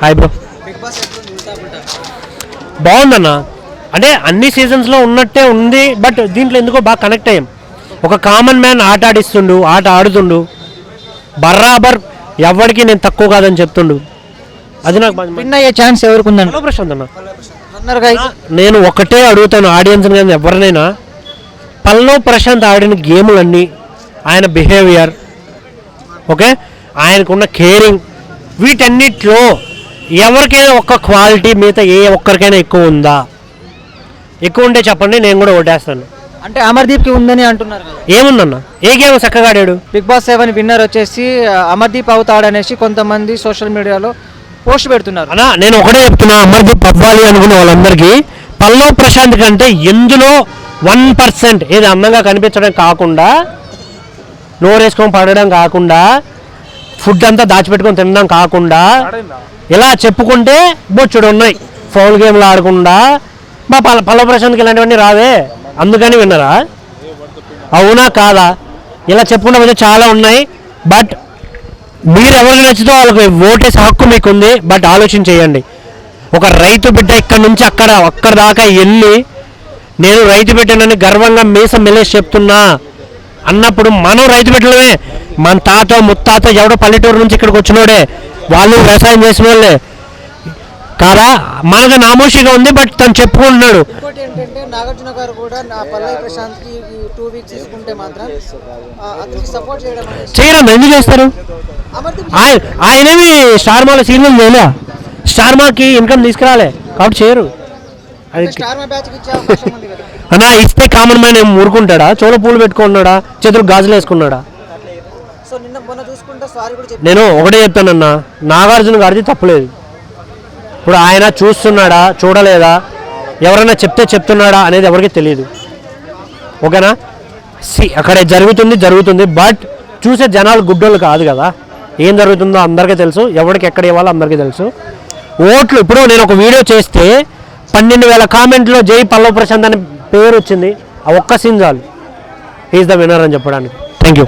Hi bro. బాగుందన్న, అంటే అన్ని సీజన్స్లో ఉన్నట్టే ఉంది, బట్ దీంట్లో ఎందుకో బాగా కనెక్ట్ అయ్యాం. ఒక కామన్ మ్యాన్ ఆట ఆడిస్తుండు, ఆట ఆడుతుండు, బరాబర్ ఎవరికి నేను తక్కువ కాదని చెప్తుండు. అది నాకు విన్ అయ్యే ఛాన్స్ ఎవరికి ఉందండి? ప్రశాంత్ అన్న, నేను ఒకటే అడుగుతాను ఆడియన్స్ కానీ ఎవరినైనా, పల్లవ్ ప్రశాంత్ ఆడిన గేములన్నీ, ఆయన బిహేవియర్, ఓకే, ఆయనకున్న కేరింగ్, వీటన్నిటిలో ఎవరికైనా ఒక్క క్వాలిటీ మిగతా ఏ ఒక్కరికైనా ఎక్కువ ఉందా? ఎక్కువ ఉంటే చెప్పండి, నేను కూడా ఓటేస్తాను. అంటే అమర్దీప్కి ఉందని అంటున్నారు కదా. ఏముందన్న, ఏ గేమ్ చక్కగా ఆడాడు? బిగ్ బాస్ 7 విన్నర్ వచ్చేసి అమర్దీప్ అవుతాడనేసి కొంతమంది సోషల్ మీడియాలో పోస్ట్ పెడుతున్నారు. అన్నా నేను ఒకటే చెప్తున్నా, అమర్దీప్ అవ్వాలి అనుకునే వాళ్ళందరికీ పల్లవ్ ప్రశాంత్ కంటే ఎందులో 1% ఏది అందంగా కనిపించడం కాకుండా, నోరేసుకొని పడడం కాకుండా, ఫుడ్ అంతా దాచిపెట్టుకొని తినడం కాకుండా, ఇలా చెప్పుకుంటే బొచ్చుడు ఉన్నాయి. ఫౌల్ గేమ్లు ఆడకుండా మా పల్లవ్ ప్రశాంత్కి ఇలాంటివన్నీ రావే, అందుకని విన్నరా? అవునా కాదా? ఇలా చెప్పుకుంటే కొంచెం చాలా ఉన్నాయి. బట్ మీరు ఎవరికి నచ్చితే వాళ్ళకి ఓటేసే హక్కు మీకుంది. బట్ ఆలోచన చేయండి, ఒక రైతు బిడ్డ ఇక్కడ నుంచి అక్కడ దాకా వెళ్ళి నేను రైతు బిడ్డనని గర్వంగా మీసం మెలేసి చెప్తున్నా అన్నప్పుడు, మనం రైతు బిడ్డలమే. మన తాత ముత్తాత ఎవడో పల్లెటూరు నుంచి ఇక్కడికి వచ్చినోడే, వాళ్ళు వ్యవసాయం చేసిన వాళ్ళే కాదా? మనకు నామోషిగా ఉంది, బట్ తను చెప్పుకుంటున్నాడు. ఇంకోటి ఏంటంటే నాగార్జున గారు కూడా పల్లవి ప్రశాంత్కి 2 వీక్స్ తీసుకుంటే మాత్రం అతనికి సపోర్ట్ చేయడం చేయడం ఎందుకు చేస్తారు? ఆయనేమి స్టార్ మాలో సీరియల్ చేయలే, స్టార్ మాకి ఇన్కమ్ తీసుకురాలే కాబట్టి చేయరు. అన్నా ఇస్తే కామన్ మ్యాన్ ఏం ఊరుకుంటాడా? చోళ పూలు పెట్టుకున్నాడా? చేతులు గాజులు వేసుకున్నాడా? నేను ఒకటే చెప్తానన్నా, నాగార్జున గారిది తప్పులేదు. ఇప్పుడు ఆయన చూస్తున్నాడా చూడలేదా, ఎవరైనా చెప్తున్నాడా అనేది ఎవరికి తెలియదు. ఓకేనా? అక్కడ జరుగుతుంది, బట్ చూసే జనాలు గుడ్డోళ్ళు కాదు కదా. ఏం జరుగుతుందో అందరికీ తెలుసు, ఎవరికి ఎక్కడ ఇవ్వాలో అందరికీ తెలుసు. ఓట్లు ఇప్పుడు నేను ఒక వీడియో చేస్తే 12,000 కామెంట్లో జై పల్లవ్ ప్రశాంత్ అనే పేరు వచ్చింది. ఆ ఒక్క సీన్ చాలు ఈజ్ ద విన్నర్ అని చెప్పడానికి. Thank you.